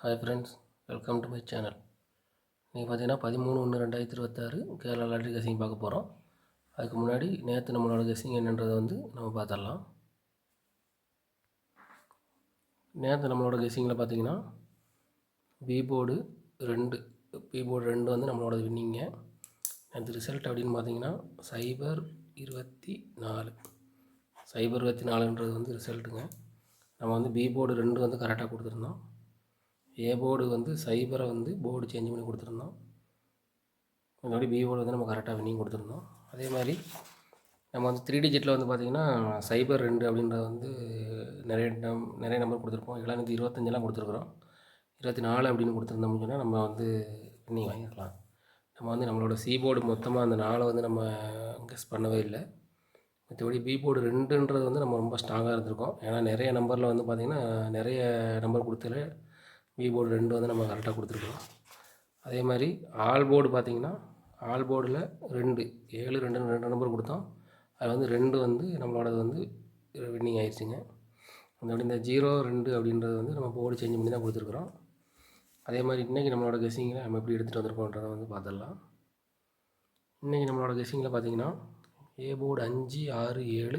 Hi friends, welcome to my channel. நீங்கள் பார்த்தீங்கன்னா 13/1/2026 Kerala lottery guessing பார்க்க போகிறோம். அதுக்கு முன்னாடி நேற்று நம்மளோட கெஸ்ஸிங் என்னன்றதை நம்ம பார்த்துடலாம். நேற்று நம்மளோட கெஸ்ஸிங்கில் பார்த்தீங்கன்னா பி போர்டு 2 நம்மளோட வின்னிங்க. நேற்று ரிசல்ட் அப்படின்னு பார்த்தீங்கன்னா 024 ரிசல்ட்டுங்க. நம்ம பி போர்டு 2 கரெக்டாக கொடுத்துருந்தோம். ஏ போர்டு 0 போர்டு சேஞ்ச் பண்ணி கொடுத்துருந்தோம். முன்னாடி பி போர்டு நம்ம கரெக்டாக வின்னிங் கொடுத்துருந்தோம். அதே மாதிரி நம்ம 3 டிஜிட்டில் பார்த்திங்கன்னா 02 அப்படின்றது நிறைய நம்பர் கொடுத்துருப்போம். 725 கொடுத்துருக்குறோம். 24 அப்படின்னு கொடுத்துருந்தோம்னு சொன்னால் நம்ம வின்னிங் வாங்கிக்கலாம். நம்மளோட சி போர்டு மொத்தமாக அந்த 4 நம்ம கெஸ் பண்ணவே இல்லை. மற்றபடி பி போர்டு 2 நம்ம ரொம்ப ஸ்ட்ராங்காக இருந்திருக்கோம். ஏன்னா நிறைய நம்பரில் பார்த்திங்கன்னா நிறைய நம்பர் கொடுத்தல பி போர்டு 2 நம்ம கரெக்டாக கொடுத்துருக்கோம். அதே மாதிரி ஆல் போர்டு பார்த்திங்கன்னா ஆல் போர்டில் 2 2 நம்பர் கொடுத்தோம். அதில் 2 நம்மளோடது வின்னிங் ஆயிடுச்சுங்க. அதோட இந்த 02 அப்படின்றது நம்ம போர்டு சேஞ்ச் பண்ணி தான் கொடுத்துருக்குறோம். அதே மாதிரி இன்றைக்கி நம்மளோட கெஸ்ஸிங்கில் நம்ம எப்படி எடுத்துகிட்டு வந்திருக்கோன்றதை பார்த்துடலாம். இன்றைக்கி நம்மளோட கெஸ்ஸிங்கில் பார்த்திங்கன்னா A board 5 6 7,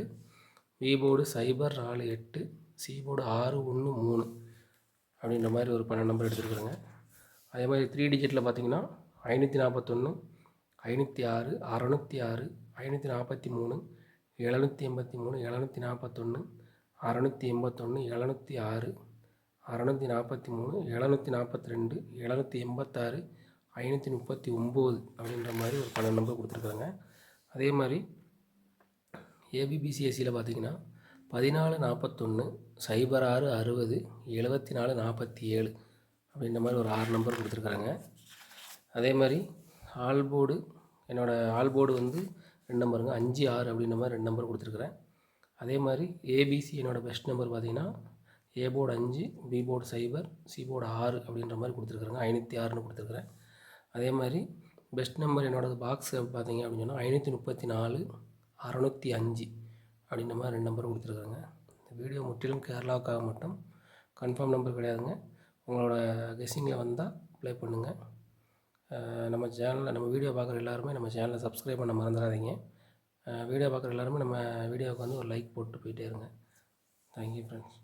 B board 0 4 8, C board 6 1 3 அப்படின்ற மாதிரி ஒரு 12 நம்பர் எடுத்துருக்குறேங்க. அதே மாதிரி 3 டிஜிட்டில் பார்த்திங்கன்னா 541, 506, 606, 543, 783, 741, 681, 706, 643, 742, 786, 539 அப்படின்ற மாதிரி ஒரு 12 நம்பர் கொடுத்துருக்குறாங்க. அதே மாதிரி ஏபிபிசிஎஸ்சியில் பார்த்திங்கன்னா 14 41, 06 60, 74 47 அப்படின்ற மாதிரி ஒரு 6 நம்பர் கொடுத்துருக்குறாங்க. அதே மாதிரி ஆல் போர்டு என்னோடய ஆல் போர்டு 2 நம்பருங்க. 5 6 அப்படின்ற மாதிரி 2 நம்பர் கொடுத்துருக்குறேன். அதே மாதிரி ஏபிசி என்னோடய பெஸ்ட் நம்பர் பார்த்திங்கன்னா A board 5, B board 0, C board 6 அப்படின்ற மாதிரி கொடுத்துருக்குறாங்க. 506ன்னு கொடுத்துருக்குறேன். அதே மாதிரி பெஸ்ட் நம்பர் என்னோடய பாக்ஸ் பார்த்திங்க அப்படின்னு சொன்னால் 534, 605 அப்படின்ற மாதிரி 2 நம்பர் கொடுத்துருக்குறாங்க. இந்த வீடியோ முற்றிலும் கேரளாவுக்காக மட்டும், கன்ஃபார்ம் நம்பர் கிடையாதுங்க. உங்களோட கெஸ்ஸிங்கில் வந்தால் ப்ளே பண்ணுங்கள். நம்ம வீடியோ பார்க்குற எல்லாருமே நம்ம சேனலை சப்ஸ்கிரைப் பண்ண மறந்துடாதீங்க. வீடியோ பார்க்குற எல்லாருமே நம்ம வீடியோவுக்கு ஒரு லைக் போட்டு போயிட்டே இருங்க. Thank you friends.